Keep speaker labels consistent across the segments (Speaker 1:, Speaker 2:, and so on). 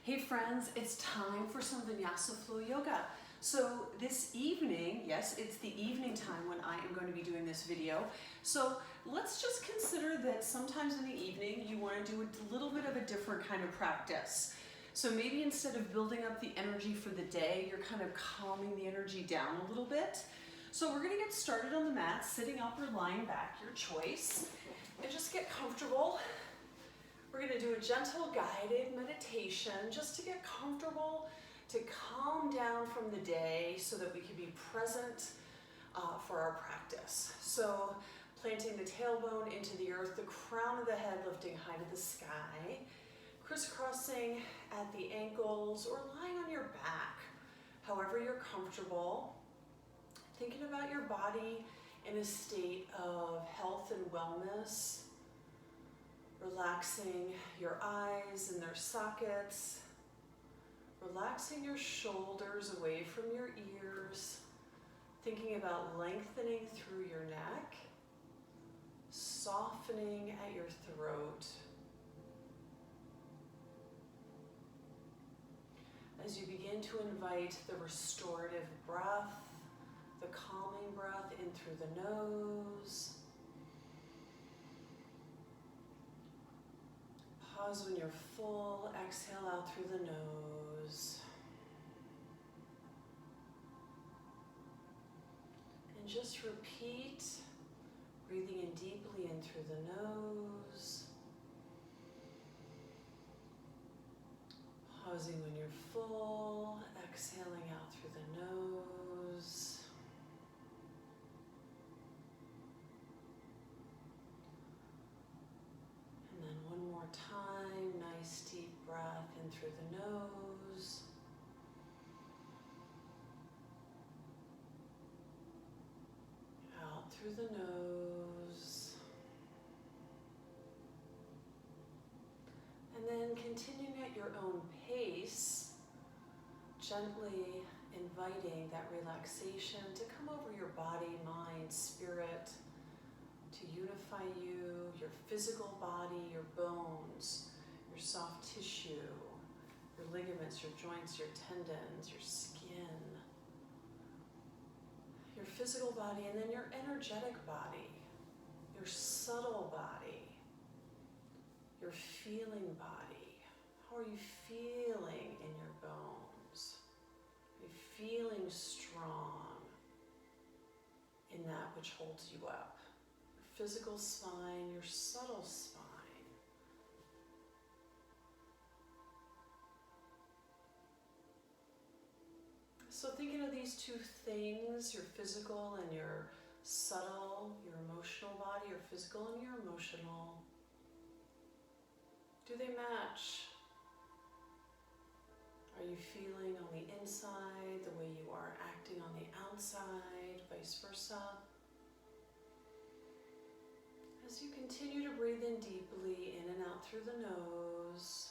Speaker 1: Hey friends, it's time for some Vinyasa Flow Yoga. So this evening, yes, it's the evening time when I am going to be doing this video. So let's just consider that sometimes in the evening you want to do a little bit of a different kind of practice. So maybe instead of building up the energy for the day, you're kind of calming the energy down a little bit. So we're going to get started on the mat, sitting up or lying back, your choice, and just get comfortable. We're going to do a gentle guided meditation just to get comfortable, to calm down from the day so that we can be present for our practice. So planting the tailbone into the earth, the crown of the head lifting high to the sky, crisscrossing at the ankles or lying on your back, however you're comfortable. Thinking about your body in a state of health and wellness. Relaxing your eyes and their sockets. Relaxing your shoulders away from your ears. Thinking about lengthening through your neck. Softening at your throat. As you begin to invite the restorative breath, the calming breath in through the nose. Pause when you're full, exhale out through the nose. And just repeat, breathing in deeply in through the nose. Pausing when you're full, exhaling out through the nose. And then one more time, nice deep breath in through the nose. Out through the nose. And then continuing at your own pace, gently inviting that relaxation to come over your body, mind, spirit, to unify you, your physical body, your bones, your soft tissue, your ligaments, your joints, your tendons, your skin, your physical body, and then your energetic body, your subtle body, your feeling body. How are you feeling in your bones? Are you feeling strong in that which holds you up? Physical spine, your subtle spine. So thinking of these two things, your physical and your subtle, your emotional body, your physical and your emotional, do they match? Are you feeling on the inside the way you are acting on the outside, vice versa? As you continue to breathe in deeply, in and out through the nose.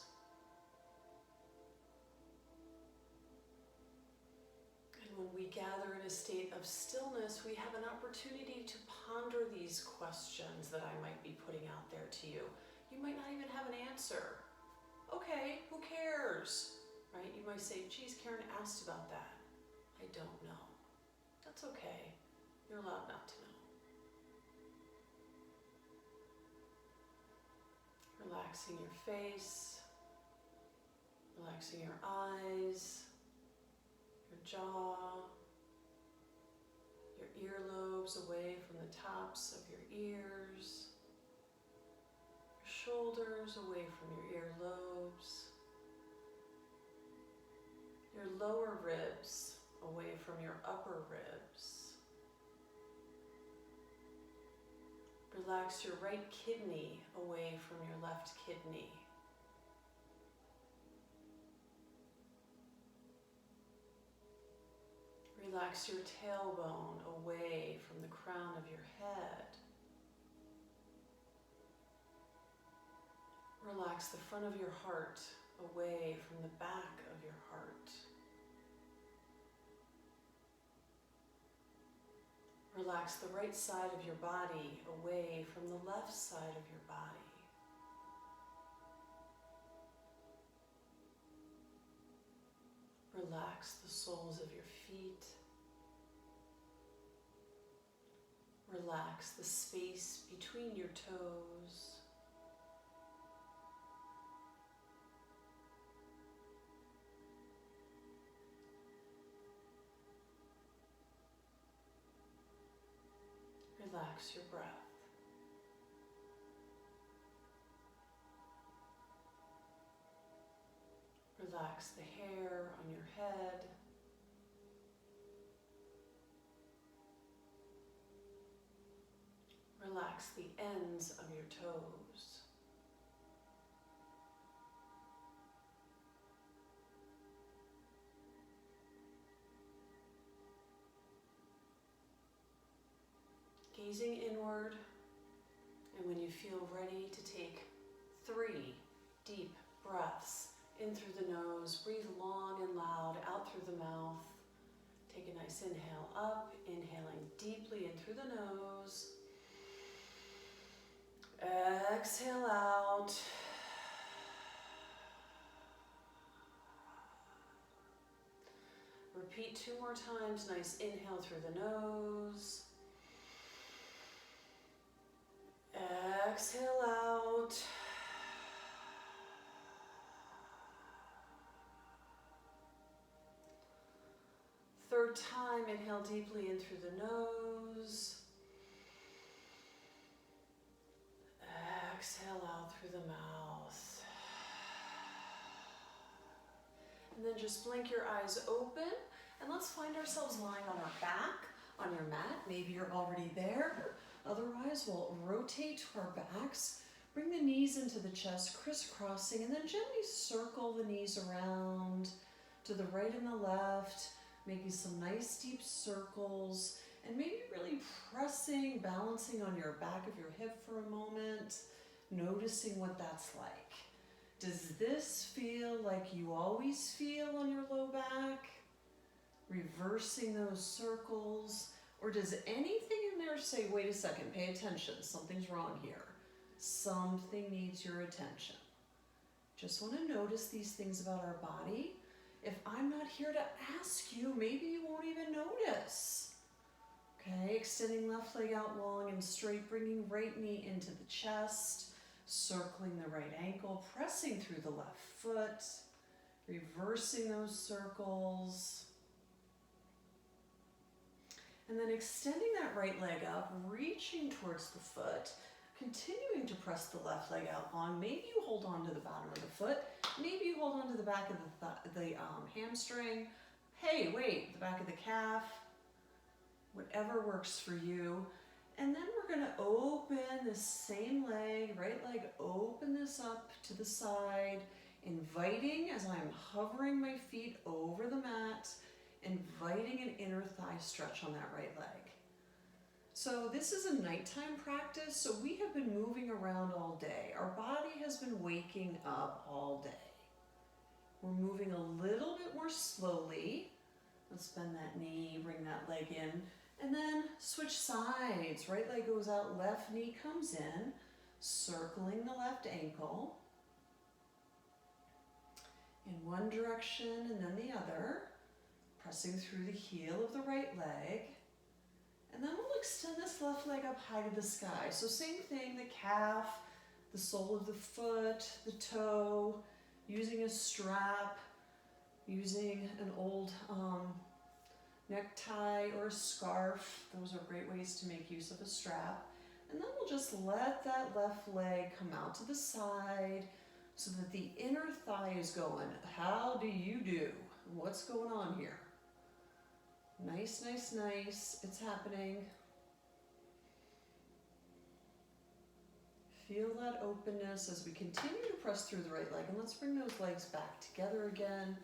Speaker 1: And when we gather in a state of stillness, we have an opportunity to ponder these questions that I might be putting out there to you. You might not even have an answer. Okay, who cares? Right? You might say, geez, Karen asked about that. I don't know. That's okay. You're allowed not to know. Relaxing your face, relaxing your eyes, your jaw, your earlobes away from the tops of your ears, your shoulders away from your earlobes, your lower ribs away from your upper ribs. Relax your right kidney away from your left kidney. Relax your tailbone away from the crown of your head. Relax the front of your heart away from the back of your heart. Relax the right side of your body away from the left side of your body. Relax the soles of your feet. Relax the space between your toes. Relax your breath. Relax the hair on your head. Relax the ends of your toes. Gazing inward, and when you feel ready to take 3 deep breaths in through the nose, breathe long and loud out through the mouth. Take a nice inhale up, inhaling deeply in through the nose. Exhale out. Repeat 2 more times. Nice inhale through the nose. Exhale out. Third time, inhale deeply in through the nose. Exhale out through the mouth. And then just blink your eyes open, and let's find ourselves lying on our back on your mat. Maybe you're already there. Otherwise, we'll rotate to our backs, bring the knees into the chest, crisscrossing, and then gently circle the knees around to the right and the left, making some nice deep circles, and maybe really pressing, balancing on your back of your hip for a moment, noticing what that's like. Does this feel like you always feel on your low back? Reversing those circles. Or does anything in there say, wait a second, pay attention, something's wrong here. Something needs your attention. Just want to notice these things about our body. If I'm not here to ask you, maybe you won't even notice. Okay, extending left leg out long and straight, bringing right knee into the chest, circling the right ankle, pressing through the left foot, reversing those circles. And then extending that right leg up, reaching towards the foot, continuing to press the left leg out long. Maybe you hold on to the bottom of the foot. Maybe you hold on to the back of the hamstring. Hey, wait, the back of the calf. Whatever works for you. And then we're going to open this same leg, right leg, open this up to the side, inviting as I'm hovering my feet over the mat, inviting an inner thigh stretch on that right leg. So this is a nighttime practice, so we have been moving around all day. Our body has been waking up all day. We're moving a little bit more slowly. Let's bend that knee, bring that leg in, and then switch sides. Right leg goes out, left knee comes in, circling the left ankle in one direction and then the other. Pressing through the heel of the right leg. And then we'll extend this left leg up high to the sky. So same thing, the calf, the sole of the foot, the toe, using a strap, using an old necktie or a scarf. Those are great ways to make use of a strap. And then we'll just let that left leg come out to the side so that the inner thigh is going. How do you do? What's going on here? Nice, nice, nice. It's happening. Feel that openness as we continue to press through the right leg. And let's bring those legs back together again.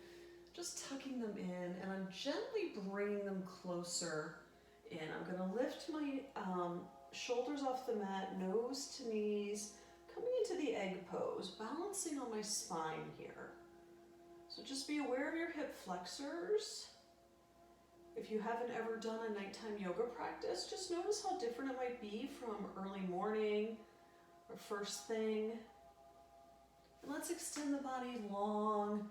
Speaker 1: Just tucking them in, and I'm gently bringing them closer in. I'm going to lift my shoulders off the mat, nose to knees, coming into the egg pose, balancing on my spine here. So just be aware of your hip flexors. If you haven't ever done a nighttime yoga practice, just notice how different it might be from early morning or first thing. And let's extend the body long,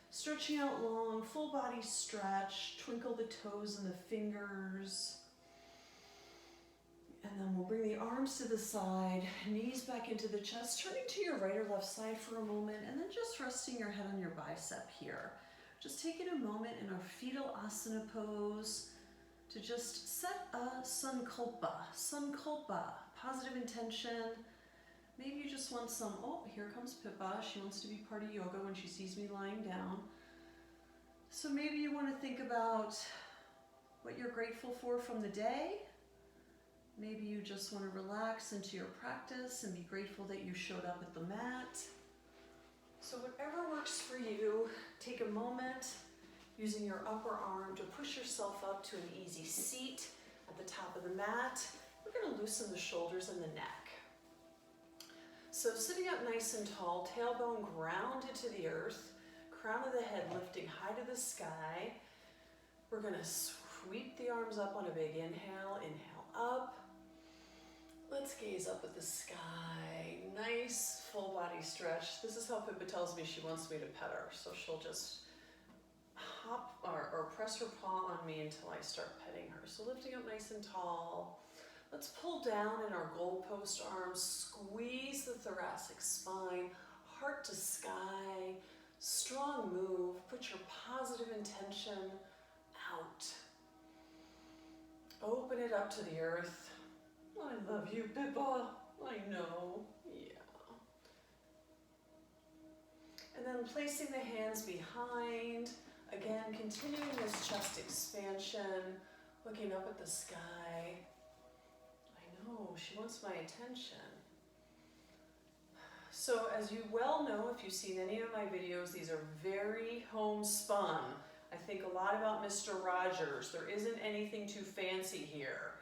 Speaker 1: Stretching out long, full body stretch, twinkle the toes and the fingers. And then we'll bring the arms to the side, knees back into the chest, turning to your right or left side for a moment, and then just resting your head on your bicep here. Just taking a moment in our fetal asana pose to just set a sankalpa, positive intention. Maybe you just want some, oh, here comes Pippa. She wants to be part of yoga when she sees me lying down. So maybe you want to think about what you're grateful for from the day. Maybe you just want to relax into your practice and be grateful that you showed up at the mat. So whatever works for you, take a moment using your upper arm to push yourself up to an easy seat at the top of the mat. We're going to loosen the shoulders and the neck. So sitting up nice and tall, tailbone grounded to the earth, crown of the head lifting high to the sky. We're going to sweep the arms up on a big inhale, inhale up. Let's gaze up at the sky. Nice full body stretch. This is how Pippa tells me she wants me to pet her. So she'll just hop or press her paw on me until I start petting her. So lifting up nice and tall. Let's pull down in our goalpost arms. Squeeze the thoracic spine, heart to sky. Strong move. Put your positive intention out. Open it up to the earth. I love you, Pippa. I know. Yeah. And then placing the hands behind. Again, continuing this chest expansion. Looking up at the sky. I know, she wants my attention. So as you well know, if you've seen any of my videos, these are very homespun. I think a lot about Mr. Rogers. There isn't anything too fancy here.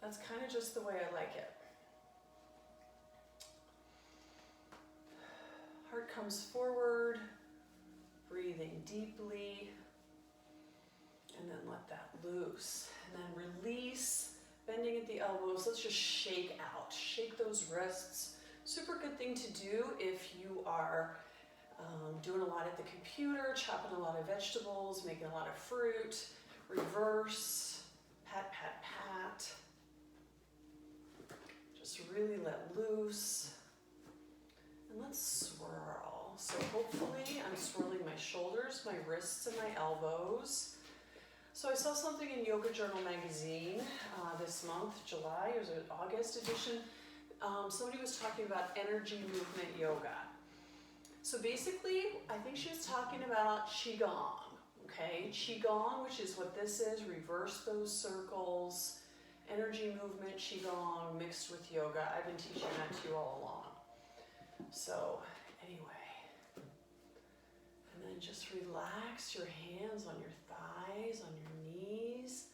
Speaker 1: That's kind of just the way I like it. Heart comes forward, breathing deeply, and then let that loose. And then release, bending at the elbows. Let's just shake out, shake those wrists. Super good thing to do if you are doing a lot at the computer, chopping a lot of vegetables, making a lot of fruit. Reverse, pat, pat, pat. Just really let loose. And let's swirl. So hopefully I'm swirling my shoulders, my wrists, and my elbows. So I saw something in Yoga Journal magazine this month, July, or was it August edition? Somebody was talking about energy movement yoga. So basically, I think she was talking about Qigong. Okay, Qigong, which is what this is, reverse those circles, energy movement, Qigong mixed with yoga. I've been teaching that to you all along. So anyway, and then just relax your hands on your thighs, on your knees,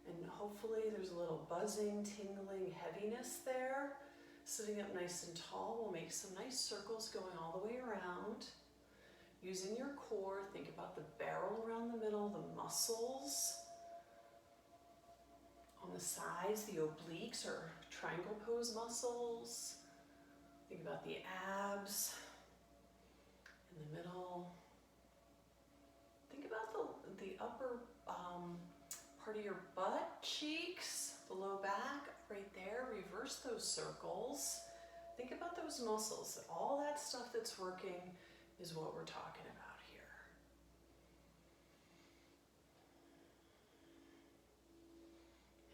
Speaker 1: and hopefully there's a little buzzing, tingling heaviness there. Sitting up nice and tall, we'll make some nice circles going all the way around. Using your core, think about the barrel around the middle, the muscles on the sides, the obliques or triangle pose muscles. Think about the abs in the middle. Think about the upper part of your butt cheeks, the low back right there. Reverse those circles. Think about those muscles. All that stuff that's working is what we're talking about here.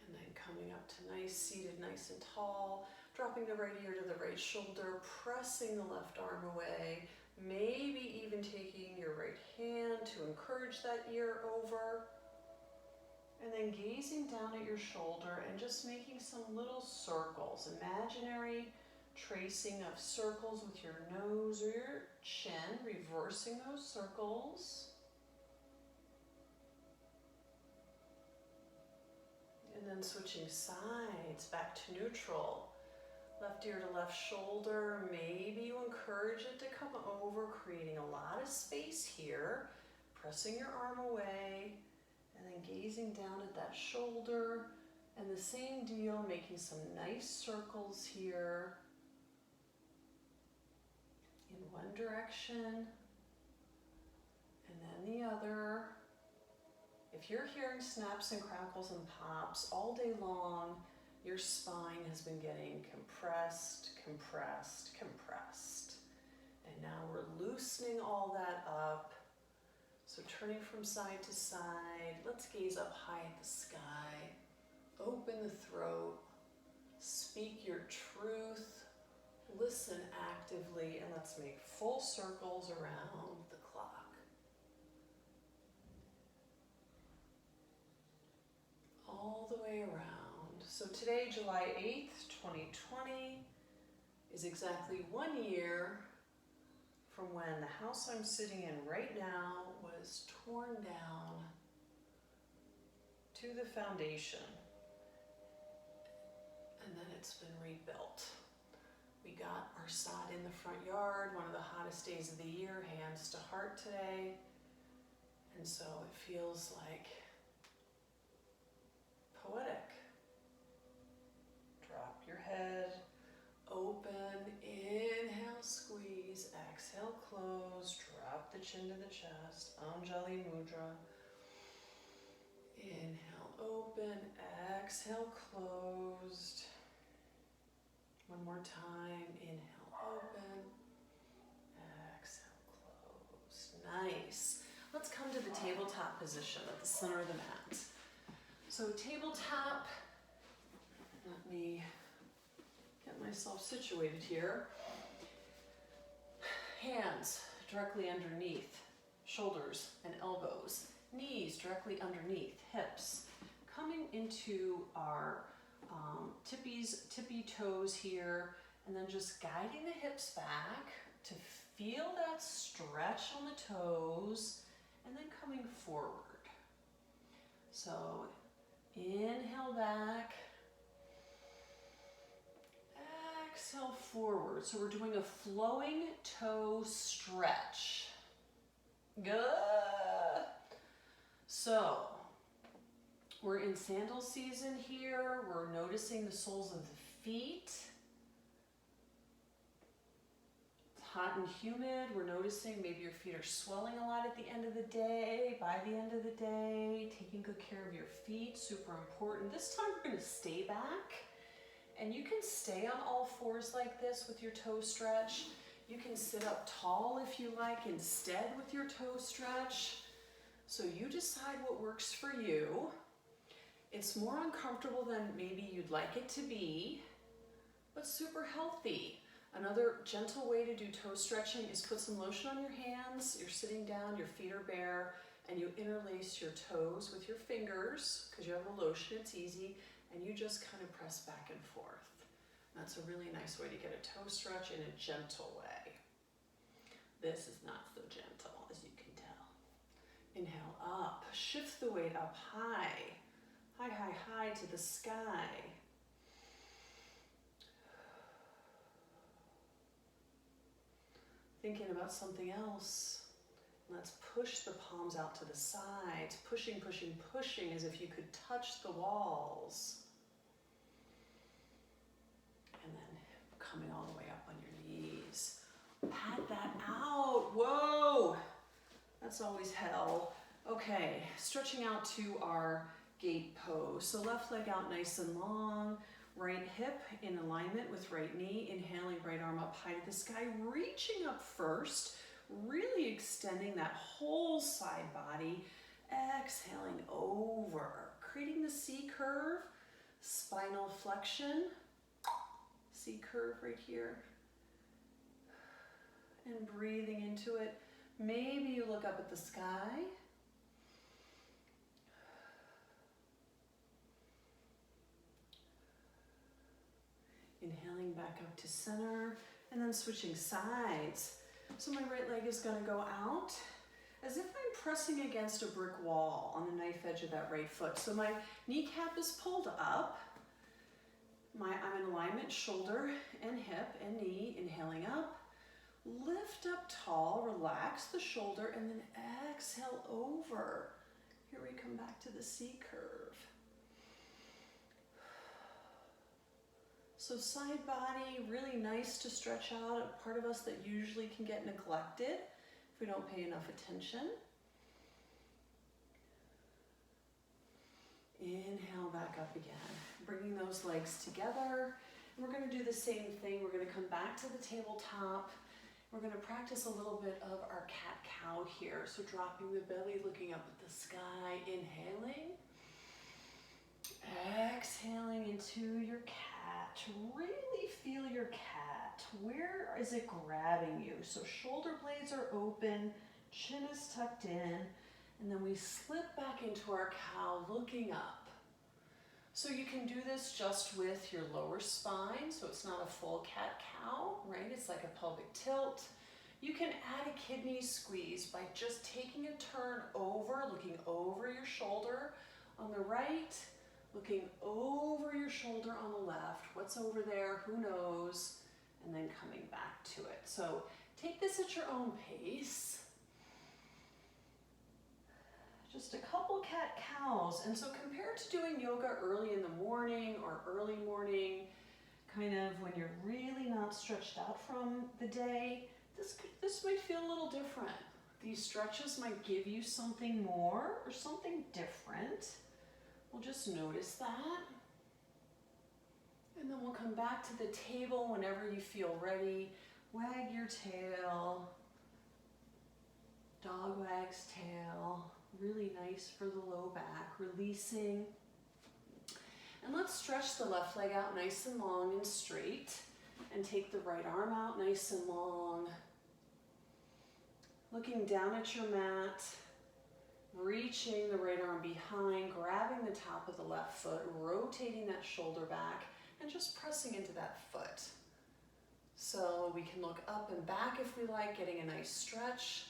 Speaker 1: And then coming up to nice, seated nice and tall, dropping the right ear to the right shoulder, pressing the left arm away, maybe even taking your right hand to encourage that ear over, and then gazing down at your shoulder and just making some little circles, imaginary tracing of circles with your nose or your chin, reversing those circles. And then switching sides back to neutral. Left ear to left shoulder. Maybe you encourage it to come over, creating a lot of space here. Pressing your arm away and then gazing down at that shoulder. And the same deal, making some nice circles here. In one direction and then the other. If you're hearing snaps and crackles and pops all day long, your spine has been getting compressed, compressed, compressed. And now we're loosening all that up. So turning from side to side, let's gaze up high at the sky. Open the throat, speak your truth, listen actively, and let's make full circles around the clock. All the way around. So today, July 8th, 2020, is exactly 1 year from when the house I'm sitting in right now was torn down to the foundation. And then it's been rebuilt. We got our sod in the front yard, one of the hottest days of the year, hands to heart today. And so it feels like poetic. Drop your head, open, inhale, squeeze, exhale, close, drop the chin to the chest, Anjali Mudra. Inhale, open, exhale, closed. One more time, inhale, open, exhale, closed. Nice. Let's come to the tabletop position at the center of the mat. So tabletop, let me get myself situated here. Hands directly underneath shoulders and elbows. Knees directly underneath hips. Coming into our tippy toes here, and then just guiding the hips back to feel that stretch on the toes, and then coming forward. So inhale back, exhale forward. So we're doing a flowing toe stretch. Good. So we're in sandal season here. We're noticing the soles of the feet. It's hot and humid. We're noticing maybe your feet are swelling a lot at the end of the day. By the end of the day, taking good care of your feet, super important. This time we're going to stay back. And you can stay on all fours like this with your toe stretch. You can sit up tall if you like instead with your toe stretch. So you decide what works for you. It's more uncomfortable than maybe you'd like it to be, but super healthy. Another gentle way to do toe stretching is put some lotion on your hands. You're sitting down, your feet are bare, and you interlace your toes with your fingers because you have the lotion, it's easy, and you just kind of press back and forth. That's a really nice way to get a toe stretch in a gentle way. This is not so gentle, as you can tell. Inhale up, shift the weight up high. High, high, high to the sky. Thinking about something else. Let's push the palms out to the sides. Pushing, pushing, pushing as if you could touch the walls. And then coming all the way up on your knees. Pat that out. Whoa! That's always hell. Okay, stretching out to our gate pose. So left leg out nice and long, right hip in alignment with right knee, inhaling right arm up high to the sky, reaching up first, really extending that whole side body, exhaling over, creating the C curve, spinal flexion, C curve right here, and breathing into it. Maybe you look up at the sky. Inhaling back up to center, and then switching sides. So my right leg is going to go out as if I'm pressing against a brick wall on the knife edge of that right foot. So my kneecap is pulled up. I'm in alignment, shoulder and hip and knee, inhaling up. Lift up tall, relax the shoulder, and then exhale over. Here we come back to the C curve. So side body, really nice to stretch out, a part of us that usually can get neglected if we don't pay enough attention. Inhale back up again, bringing those legs together. And we're going to do the same thing. We're going to come back to the tabletop. We're going to practice a little bit of our cat-cow here. So dropping the belly, looking up at the sky, inhaling. Exhaling into your cat. Really feel your cat. Where is it grabbing you? So shoulder blades are open, chin is tucked in, and then we slip back into our cow, looking up. So you can do this just with your lower spine, so it's not a full cat-cow, right? It's like a pelvic tilt. You can add a kidney squeeze by just taking a turn over, looking over your shoulder on the right, looking over your shoulder on the left. What's over there? Who knows? And then coming back to it. So take this at your own pace. Just a couple cat-cows. And so compared to doing yoga early in the morning or early morning, kind of when you're really not stretched out from the day, this might feel a little different. These stretches might give you something more or something different. We'll just notice that. And then we'll come back to the table whenever you feel ready. Wag your tail. Dog wags tail. Really nice for the low back. Releasing. And let's stretch the left leg out nice and long and straight. And take the right arm out nice and long. Looking down at your mat. Reaching the right arm behind, grabbing the top of the left foot, rotating that shoulder back, and just pressing into that foot. So we can look up and back if we like, getting a nice stretch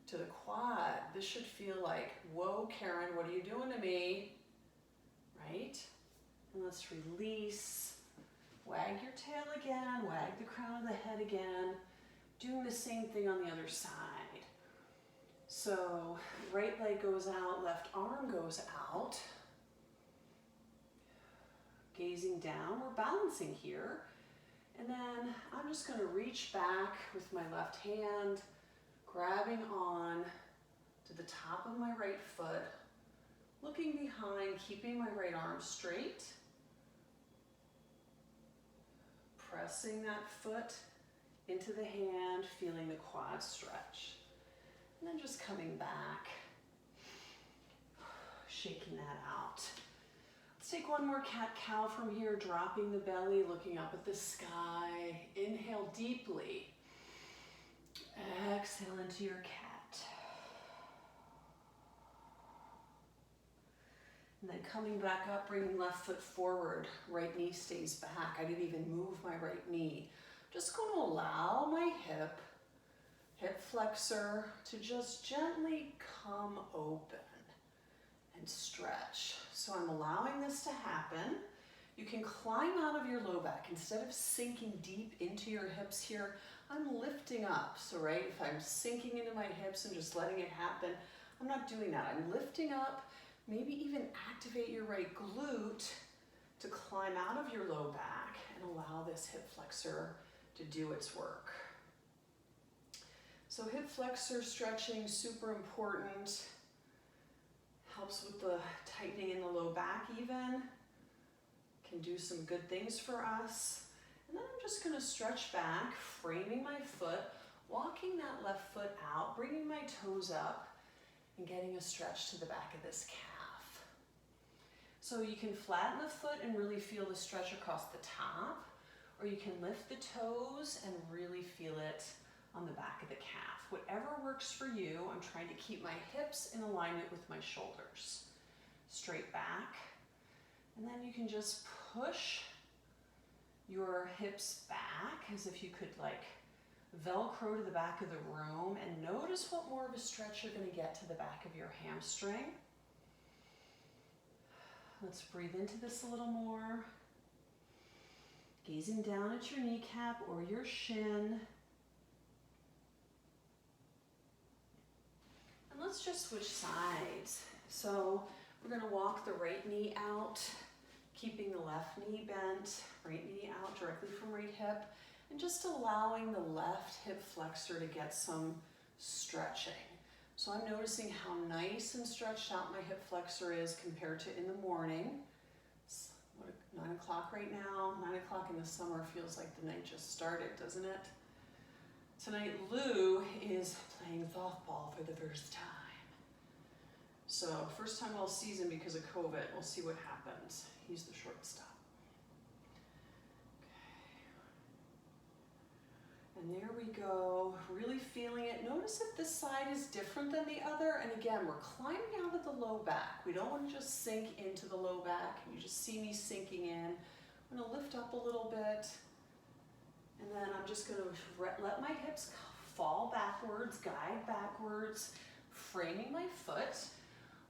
Speaker 1: to the quad. This should feel like, whoa, Karen, what are you doing to me? Right? And let's release. Wag your tail again, wag the crown of the head again. Doing the same thing on the other side. So right leg goes out, left arm goes out. Gazing down, we're balancing here. And then I'm just going to reach back with my left hand, grabbing on to the top of my right foot, looking behind, keeping my right arm straight. Pressing that foot into the hand, feeling the quad stretch. And then just coming back, shaking that out. Let's take one more cat-cow from here, dropping the belly, looking up at the sky. Inhale deeply. Exhale into your cat. And then coming back up, bringing left foot forward. Right knee stays back. I didn't even move my right knee. Just going to allow my hip flexor to just gently come open and stretch. So I'm allowing this to happen. You can climb out of your low back. Instead of sinking deep into your hips here, I'm lifting up. So right, if I'm sinking into my hips and just letting it happen, I'm not doing that. I'm lifting up, maybe even activate your right glute to climb out of your low back and allow this hip flexor to do its work. So hip flexor stretching, super important. Helps with the tightening in the low back even. Can do some good things for us. And then I'm just going to stretch back, framing my foot, walking that left foot out, bringing my toes up, and getting a stretch to the back of this calf. So you can flatten the foot and really feel the stretch across the top, or you can lift the toes and really feel it on the back of the calf. Whatever works for you. I'm trying to keep my hips in alignment with my shoulders. Straight back. And then you can just push your hips back as if you could like Velcro to the back of the room, and notice what more of a stretch you're going to get to the back of your hamstring. Let's breathe into this a little more. Gazing down at your kneecap or your shin. And let's just switch sides. So we're going to walk the right knee out, Keeping the left knee bent, right knee out directly from right hip, and just allowing the left hip flexor to get some stretching. So I'm noticing how nice and stretched out my hip flexor is compared to in the morning. It's 9 o'clock right now. 9 o'clock in the summer feels like the night just started, doesn't it? Tonight, Lou is playing softball for the first time. So first time all season because of COVID. We'll see what happens. He's the shortstop. Okay. And there we go. Really feeling it. Notice if this side is different than the other. And again, we're climbing out of the low back. We don't want to just sink into the low back. You just see me sinking in. I'm going to lift up a little bit. And then I'm just going to let my hips fall backwards, guide backwards, framing my foot.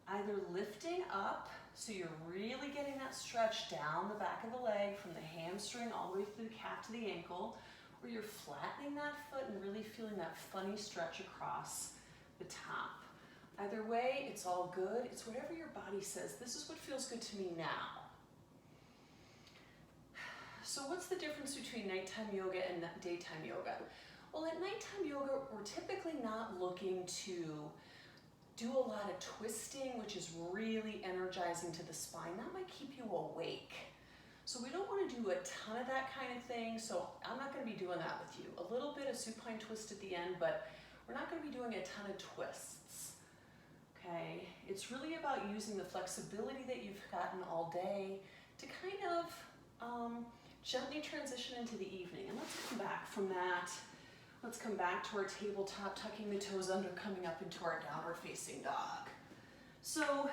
Speaker 1: Either lifting up, so you're really getting that stretch down the back of the leg from the hamstring all the way through the calf to the ankle, or you're flattening that foot and really feeling that funny stretch across the top. Either way, it's all good. It's whatever your body says. This is what feels good to me now. So what's the difference between nighttime yoga and daytime yoga? Well, at nighttime yoga, we're typically not looking to do a lot of twisting, which is really energizing to the spine. That might keep you awake. So we don't want to do a ton of that kind of thing, so I'm not going to be doing that with you. A little bit of supine twist at the end, but we're not going to be doing a ton of twists. Okay? It's really about using the flexibility that you've gotten all day to kind of gently transition into the evening. And let's come back from that. Let's come back to our tabletop, tucking the toes under, coming up into our downward facing dog. So,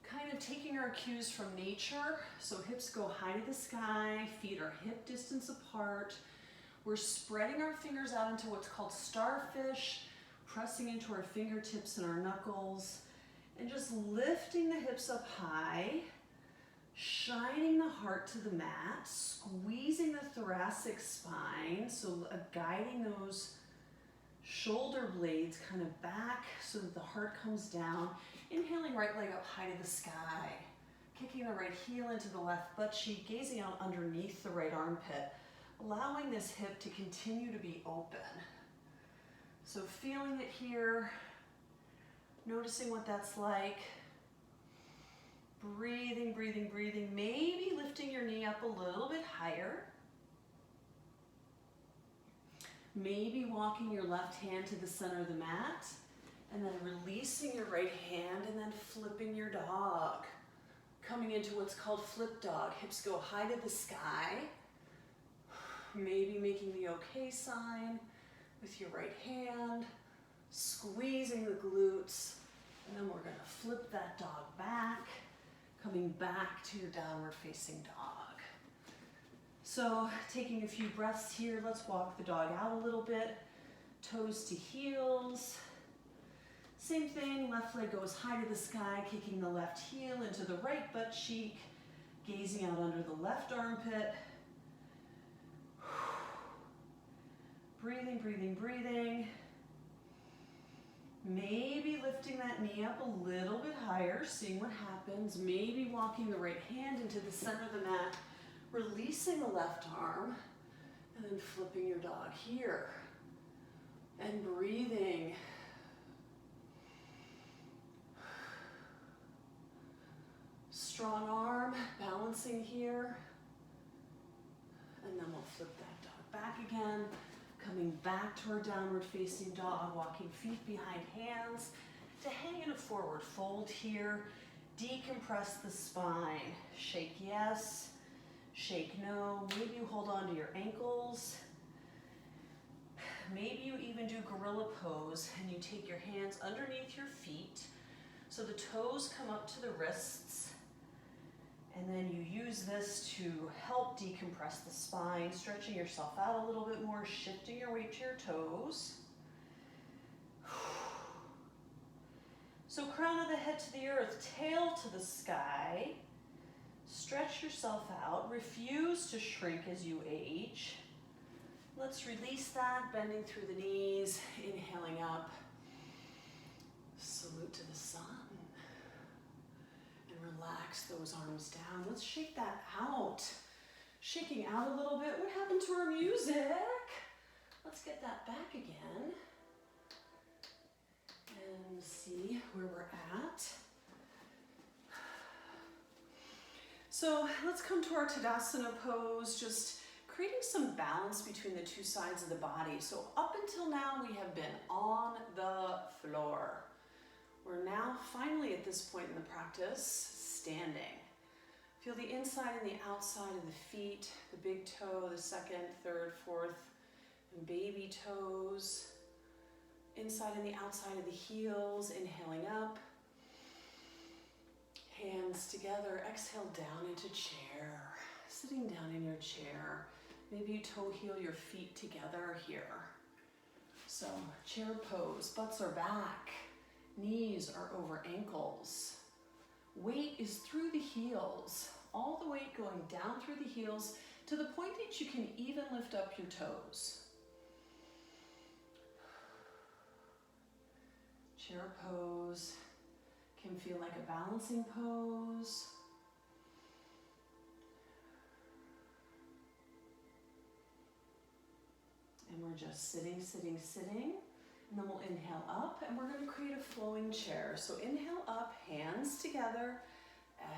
Speaker 1: kind of taking our cues from nature. So hips go high to the sky, feet are hip distance apart. We're spreading our fingers out into what's called starfish, pressing into our fingertips and our knuckles, and just lifting the hips up high. Shining the heart to the mat, squeezing the thoracic spine, so guiding those shoulder blades kind of back so that the heart comes down. Inhaling right leg up high to the sky, kicking the right heel into the left butt cheek, gazing out underneath the right armpit, allowing this hip to continue to be open. So feeling it here, noticing what that's like. Breathing, breathing, breathing, maybe lifting your knee up a little bit higher. Maybe walking your left hand to the center of the mat, and then releasing your right hand and then flipping your dog. Coming into what's called flip dog. Hips go high to the sky. Maybe making the okay sign with your right hand, squeezing the glutes, and then we're gonna flip that dog back. Coming back to your downward facing dog. So taking a few breaths here, let's walk the dog out a little bit. Toes to heels. Same thing, left leg goes high to the sky, kicking the left heel into the right butt cheek, gazing out under the left armpit. Breathing, breathing, breathing. Maybe lifting that knee up a little bit higher, seeing what happens. Maybe walking the right hand into the center of the mat, releasing the left arm, and then flipping your dog here. And breathing. Strong arm, balancing here. And then we'll flip that dog back again. Coming back to our downward facing dog, walking feet behind hands to hang in a forward fold here. Decompress the spine. Shake yes, shake no. Maybe you hold on to your ankles. Maybe you even do gorilla pose and you take your hands underneath your feet so the toes come up to the wrists. And then you use this to help decompress the spine, stretching yourself out a little bit more, shifting your weight to your toes. So crown of the head to the earth, tail to the sky. Stretch yourself out. Refuse to shrink as you age. Let's release that, bending through the knees, inhaling up. Salute to the sun. And And relax those arms down. Let's shake that out. Shaking out a little bit. What happened to our music? Let's get that back again. And see where we're at. So let's come to our Tadasana pose, just creating some balance between the two sides of the body. So up until now, we have been on the floor. We're now finally at this point in the practice, standing. Feel the inside and the outside of the feet, the big toe, the second, third, fourth, and baby toes. Inside and the outside of the heels, inhaling up. Hands together, exhale down into chair. Sitting down in your chair. Maybe you toe heel your feet together here. So chair pose, butts are back. Knees are over ankles. Weight is through the heels. All the weight going down through the heels to the point that you can even lift up your toes. Chair pose can feel like a balancing pose. And we're just sitting, sitting, sitting. And then we'll inhale up and we're going to create a flowing chair. So inhale up, hands together.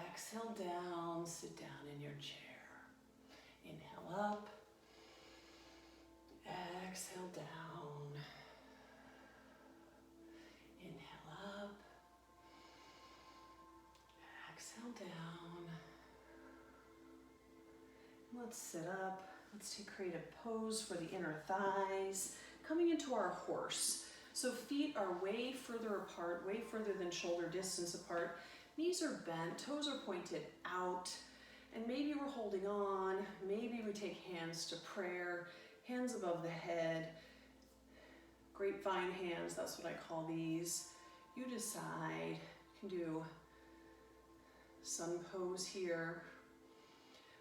Speaker 1: Exhale down, sit down in your chair. Inhale up. Exhale down. Inhale up. Exhale down. Let's sit up. Let's create a pose for the inner thighs. Coming into our horse. So feet are way further apart, way further than shoulder distance apart. Knees are bent, toes are pointed out. And maybe we're holding on. Maybe we take hands to prayer. Hands above the head. Grapevine hands, that's what I call these. You decide. You can do sun pose here.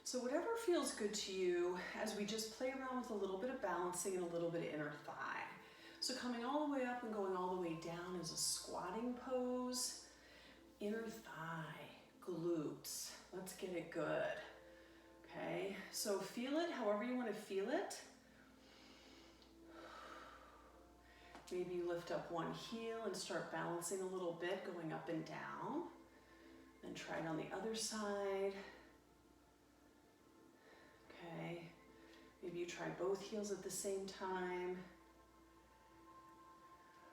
Speaker 1: So whatever feels good to you as we just play around with a little bit of balancing and a little bit of inner thigh. So coming all the way up and going all the way down is a squatting pose. Inner thigh, glutes. Let's get it good. Okay, so feel it however you want to feel it. Maybe you lift up one heel and start balancing a little bit, going up and down. Then try it on the other side. Okay, maybe you try both heels at the same time.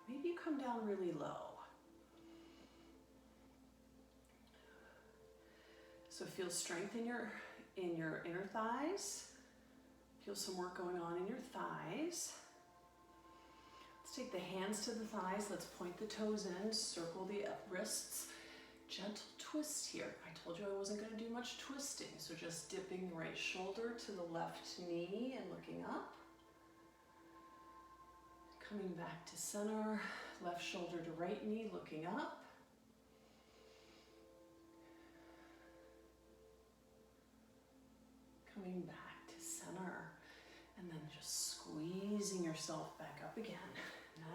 Speaker 1: Maybe you come down really low. So feel strength in your inner thighs. Feel some work going on in your thighs. Let's take the hands to the thighs. Let's point the toes in, circle the wrists. Gentle twist here. I told you I wasn't going to do much twisting, so just dipping the right shoulder to the left knee and looking up. Coming back to center, left shoulder to right knee, looking up. Coming back to center, and then just squeezing yourself back up again.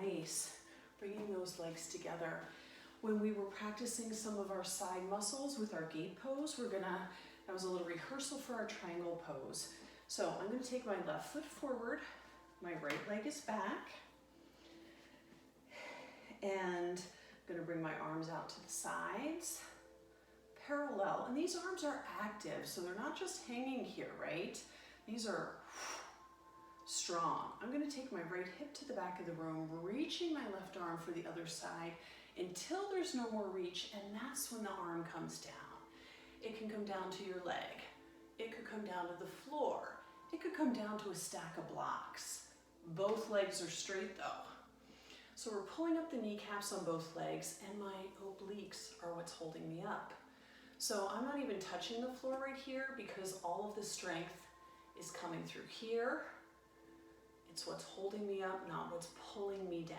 Speaker 1: Nice. Bringing those legs together. When we were practicing some of our side muscles with our gate pose, that was a little rehearsal for our triangle pose. So I'm gonna take my left foot forward, my right leg is back, and I'm gonna bring my arms out to the sides, parallel, and these arms are active, so they're not just hanging here, right? These are strong. I'm gonna take my right hip to the back of the room, reaching my left arm for the other side, until there's no more reach, and that's when the arm comes down. It can come down to your leg. It could come down to the floor. It could come down to a stack of blocks. Both legs are straight though. So we're pulling up the kneecaps on both legs, and my obliques are what's holding me up. So I'm not even touching the floor right here because all of the strength is coming through here. It's what's holding me up, not what's pulling me down.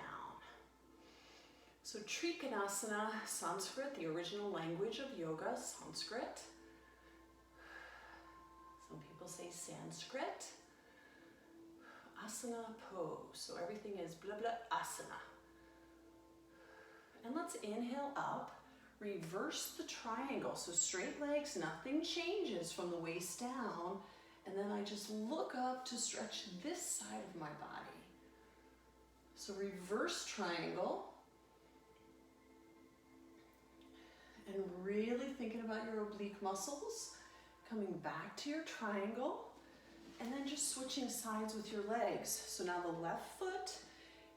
Speaker 1: So Trikonasana, Sanskrit, the original language of yoga, Sanskrit. Some people say Sanskrit. Asana pose, so everything is blah blah asana. And let's inhale up, reverse the triangle. So straight legs, nothing changes from the waist down. And then I just look up to stretch this side of my body. So reverse triangle. And really thinking about your oblique muscles. Coming back to your triangle. And then just switching sides with your legs. So now the left foot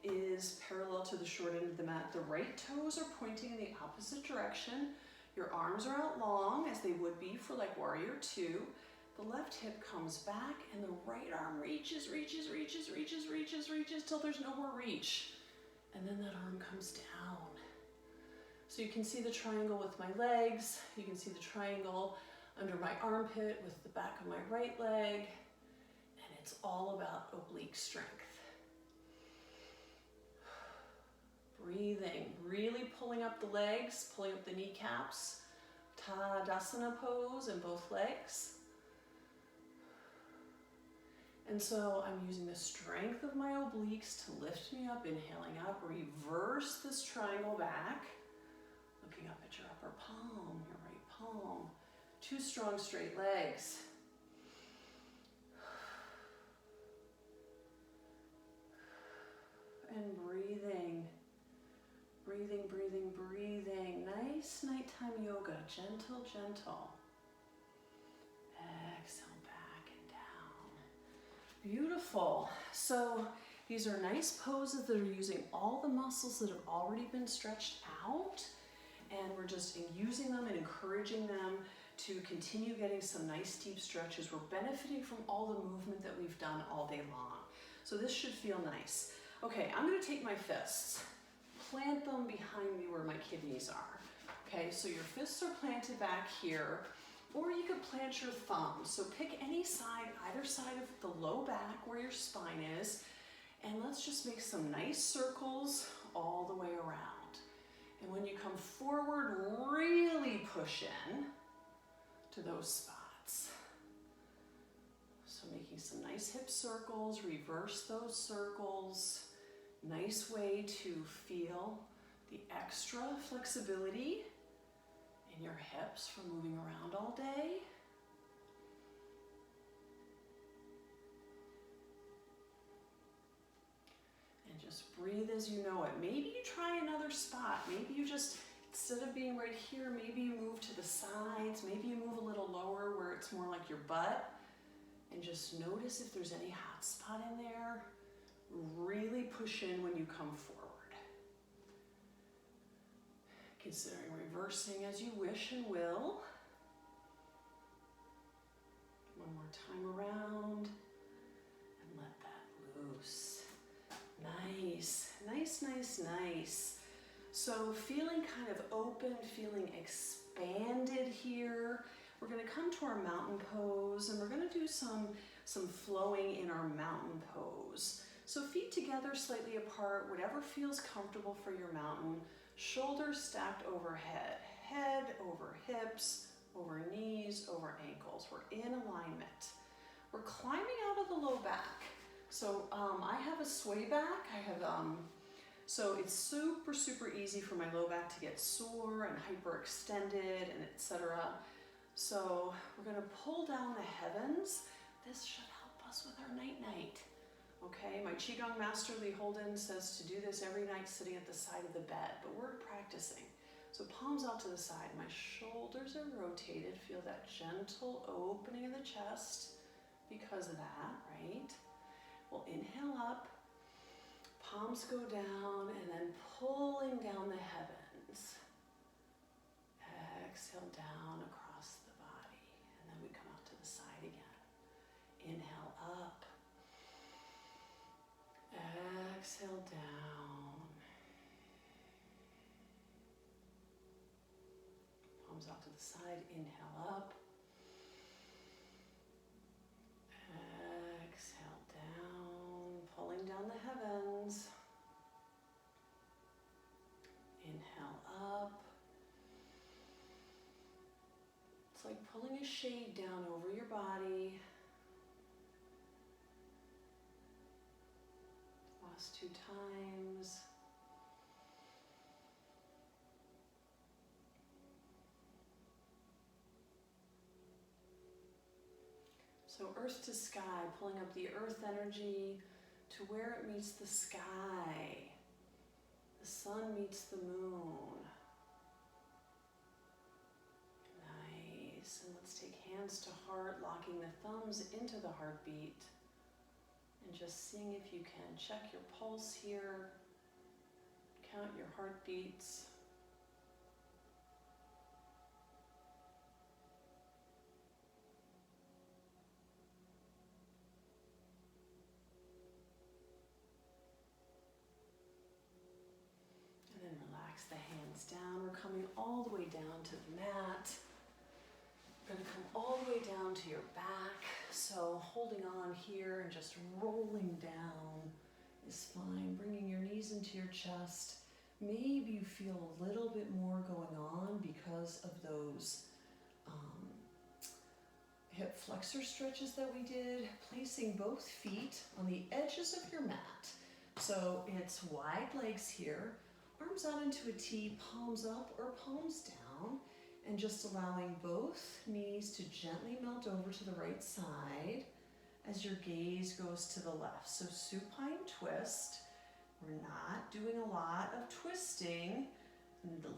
Speaker 1: is parallel to the short end of the mat. The right toes are pointing in the opposite direction. Your arms are out long as they would be for like warrior two. The left hip comes back and the right arm reaches till there's no more reach. And then that arm comes down. So you can see the triangle with my legs. You can see the triangle under my armpit with the back of my right leg. And it's all about oblique strength. Breathing, really pulling up the legs, pulling up the kneecaps. Tadasana pose in both legs. And so I'm using the strength of my obliques to lift me up, inhaling up, reverse this triangle back. Looking up at your upper palm, your right palm. Two strong straight legs. And breathing. Breathing. Nice nighttime yoga. Gentle, gentle. Exhale back and down. Beautiful. So these are nice poses that are using all the muscles that have already been stretched out. And we're just using them and encouraging them to continue getting some nice deep stretches. We're benefiting from all the movement that we've done all day long. So this should feel nice. Okay, I'm gonna take my fists. Plant them behind me where my kidneys are. Okay, so your fists are planted back here, or you could plant your thumbs. So pick any side, either side of the low back where your spine is, and let's just make some nice circles all the way around. And when you come forward, really push in to those spots. So making some nice hip circles, reverse those circles. Nice way to feel the extra flexibility in your hips from moving around all day. And just breathe as you know it. Maybe you try another spot. Maybe you just, instead of being right here, maybe you move to the sides. Maybe you move a little lower where it's more like your butt. And just notice if there's any hot spot in there. Really push in when you come forward. Considering reversing as you wish and will. One more time around and let that loose. Nice. So feeling kind of open, feeling expanded here. We're going to come to our mountain pose and we're going to do some flowing in our mountain pose. So feet together, slightly apart, whatever feels comfortable for your mountain. Shoulders stacked overhead, head over hips, over knees, over ankles. We're in alignment. We're climbing out of the low back. So I have a sway back. So it's super easy for my low back to get sore and hyperextended and etc. So we're going to pull down the heavens. This should help us with our night-night. Okay, my Qigong master Lee Holden says to do this every night sitting at the side of the bed, but we're practicing. So palms out to the side, my shoulders are rotated. Feel that gentle opening of the chest because of that, right? We'll inhale up, palms go down, and then pulling down the heavens. Exhale down across the body, and then we come out to the side again. Inhale up. Exhale down. Palms out to the side. Inhale up. Exhale down. Pulling down the heavens. Inhale up. It's like pulling a shade down over your body. Last 2 times. So earth to sky, pulling up the earth energy to where it meets the sky. The sun meets the moon. Nice. And let's take hands to heart, locking the thumbs into the heartbeat. And just seeing if you can check your pulse here. Count your heartbeats. And then relax the hands down. We're coming all the way down to the mat. We're going to come all the way down to your back. So holding on here and just rolling down is fine. Bringing your knees into your chest. Maybe you feel a little bit more going on because of those hip flexor stretches that we did. Placing both feet on the edges of your mat. So it's wide legs here, arms out into a T, palms up or palms down, and just allowing both knees to gently melt over to the right side as your gaze goes to the left. So supine twist. We're not doing a lot of twisting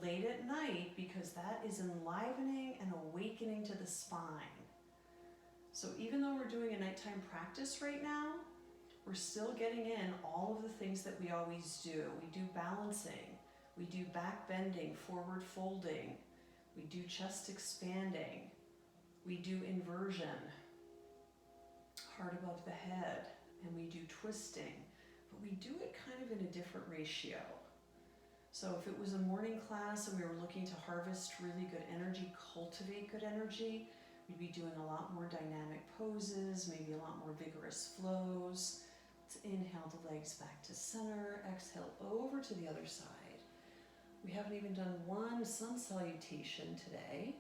Speaker 1: late at night because that is enlivening and awakening to the spine. So even though we're doing a nighttime practice right now, we're still getting in all of the things that we always do. We do balancing, we do back bending, forward folding, we do chest expanding, we do inversion, heart above the head, and we do twisting. But we do it kind of in a different ratio. So if it was a morning class and we were looking to harvest really good energy, cultivate good energy, we'd be doing a lot more dynamic poses, maybe a lot more vigorous flows. Let's inhale the legs back to center, exhale over to the other side. We haven't even done one sun salutation today.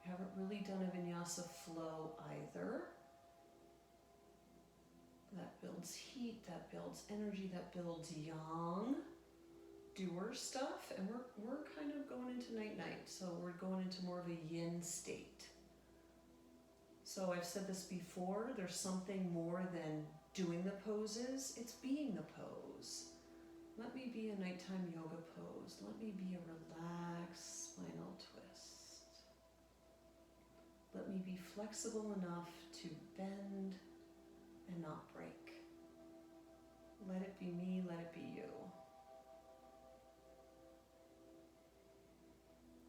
Speaker 1: We haven't really done a vinyasa flow either. That builds heat, that builds energy, that builds yang, doer stuff, and we're kind of going into night-night, so we're going into more of a yin state. So I've said this before, there's something more than doing the poses, it's being the pose. Let me be a nighttime yoga pose. Let me be a relaxed spinal twist. Let me be flexible enough to bend and not break. Let it be me, let it be you.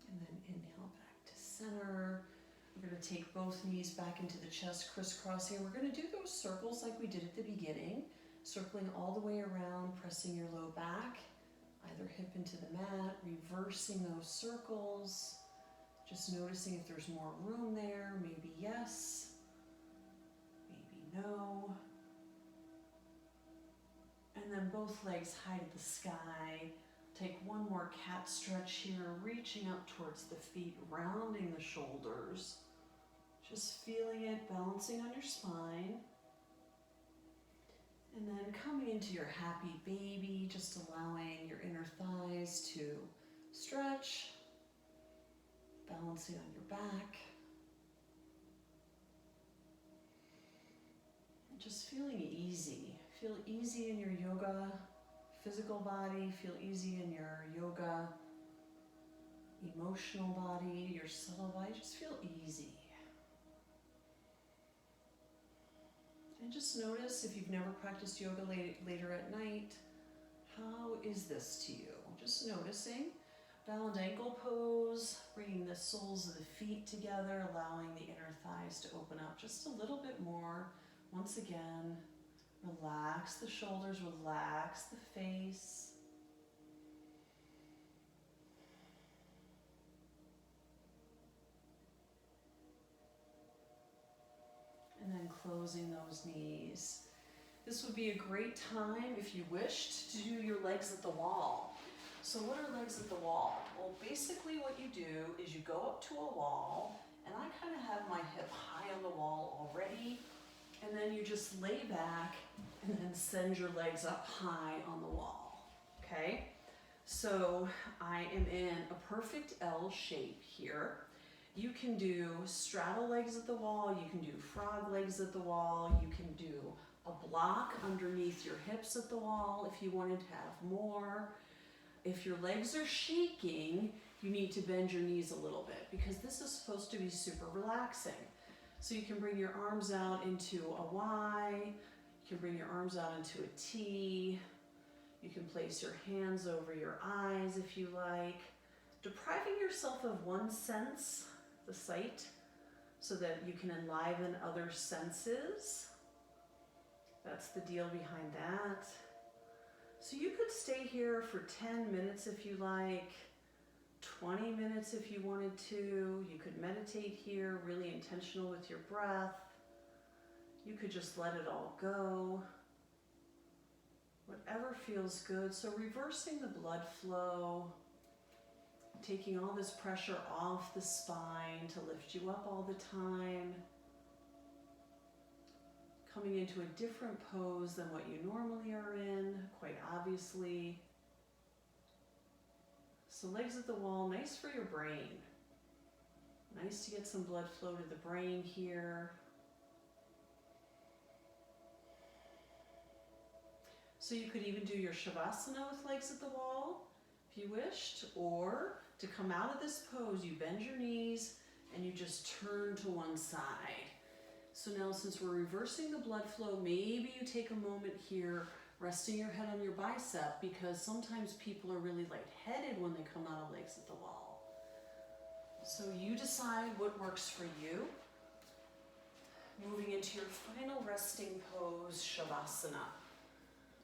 Speaker 1: And then inhale back to center. We're going to take both knees back into the chest, crisscrossing. We're going to do those circles like we did at the beginning, circling all the way around, pressing your low back, either hip into the mat, reversing those circles, just noticing if there's more room there, maybe yes, maybe no. And then both legs high to the sky. Take one more cat stretch here, reaching up towards the feet, rounding the shoulders. Just feeling it, balancing on your spine. And then coming into your happy baby, just allowing your inner thighs to stretch, balancing on your back. And just feeling easy. Feel easy in your yoga physical body, feel easy in your yoga emotional body, your subtle body, just feel easy. And just notice if you've never practiced yoga later at night, how is this to you? Just noticing. Bound ankle pose, bringing the soles of the feet together, allowing the inner thighs to open up just a little bit more. Once again, relax the shoulders, relax the face. And then closing those knees. This would be a great time, if you wished, to do your legs at the wall. So what are legs at the wall? Well, basically what you do is you go up to a wall, and I kind of have my hip high on the wall already, and then you just lay back and then send your legs up high on the wall, okay? So I am in a perfect L shape here, You can do straddle legs at the wall, you can do frog legs at the wall, you can do a block underneath your hips at the wall if you wanted to have more. If your legs are shaking, you need to bend your knees a little bit because this is supposed to be super relaxing. So you can bring your arms out into a Y, you can bring your arms out into a T, you can place your hands over your eyes if you like, depriving yourself of one sense, the sight, so that you can enliven other senses. That's the deal behind that. So you could stay here for 10 minutes if you like, 20 minutes if you wanted to. You could meditate here, really intentional with your breath. You could just let it all go. Whatever feels good. So reversing the blood flow, taking all this pressure off the spine to lift you up all the time. Coming into a different pose than what you normally are in, quite obviously. So legs at the wall, nice for your brain. Nice to get some blood flow to the brain here. So you could even do your Shavasana with legs at the wall if you wished, or to come out of this pose, you bend your knees and you just turn to one side. So now since we're reversing the blood flow, maybe you take a moment here, resting your head on your bicep, because sometimes people are really lightheaded when they come out of legs at the wall. So you decide what works for you. Moving into your final resting pose, Shavasana,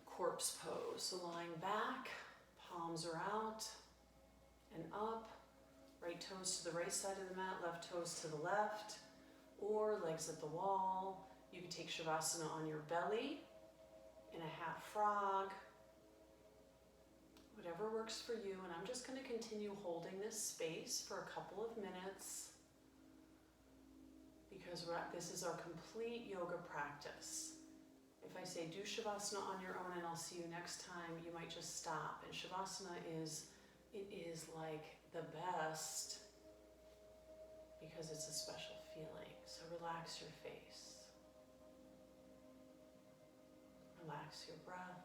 Speaker 1: corpse pose. So lying back, palms are out and up, right toes to the right side of the mat, left toes to the left, or legs at the wall. You can take Shavasana on your belly, in a half frog, whatever works for you. And I'm just going to continue holding this space for a couple of minutes because this is our complete yoga practice. If I say do Shavasana on your own and I'll see you next time, you might just stop. And Shavasana is like the best because it's a special feeling. So relax your face. Relax your breath.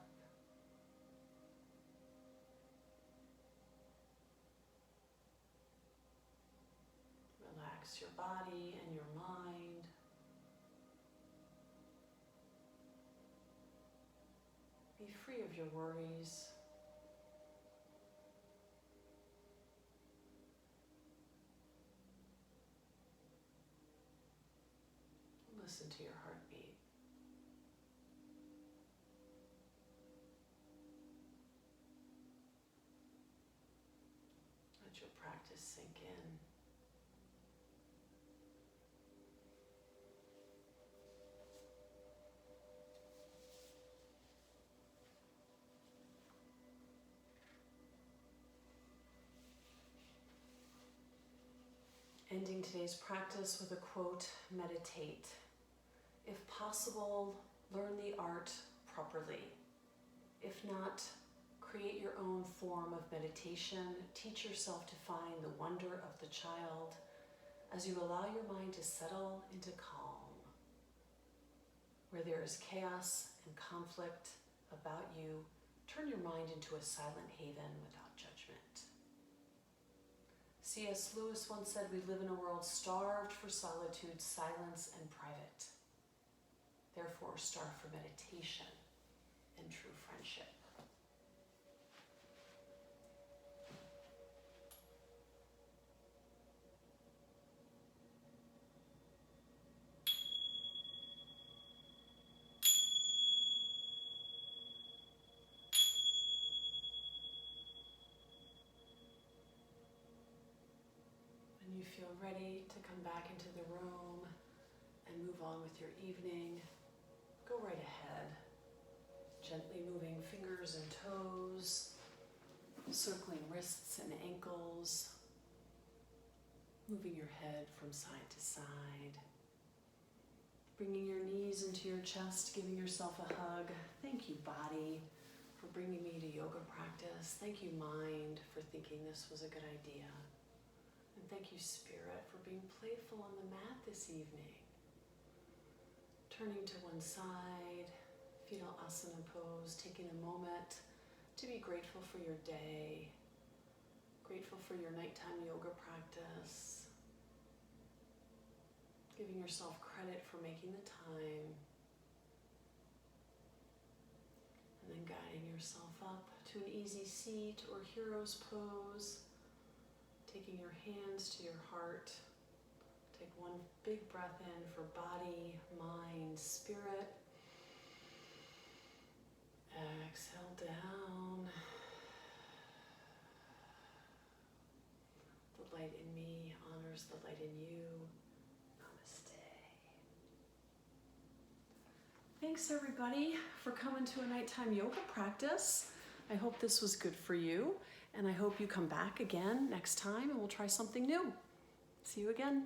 Speaker 1: Relax your body and your mind. Be free of your worries. Listen to your heartbeat. Let your practice sink in. Ending today's practice with a quote, meditate. If possible, learn the art properly. If not, create your own form of meditation. Teach yourself to find the wonder of the child as you allow your mind to settle into calm. Where there is chaos and conflict about you, turn your mind into a silent haven without judgment. C.S. Lewis once said, we live in a world starved for solitude, silence, and private. Therefore, starved for meditation and true friendship. When you feel ready to come back into the room and move on with your evening, go right ahead, gently moving fingers and toes, circling wrists and ankles, moving your head from side to side, bringing your knees into your chest, giving yourself a hug. Thank you, body, for bringing me to yoga practice. Thank you, mind, for thinking this was a good idea. And thank you, Spirit, for being playful on the mat this evening. Turning to one side, fetal asana pose, taking a moment to be grateful for your day, grateful for your nighttime yoga practice, giving yourself credit for making the time, and then guiding yourself up to an easy seat or hero's pose, taking your hands to your heart. Take one big breath in for body, mind, spirit. Exhale down. The light in me honors the light in you. Namaste. Thanks everybody for coming to a nighttime yoga practice. I hope this was good for you, and I hope you come back again next time and we'll try something new. See you again.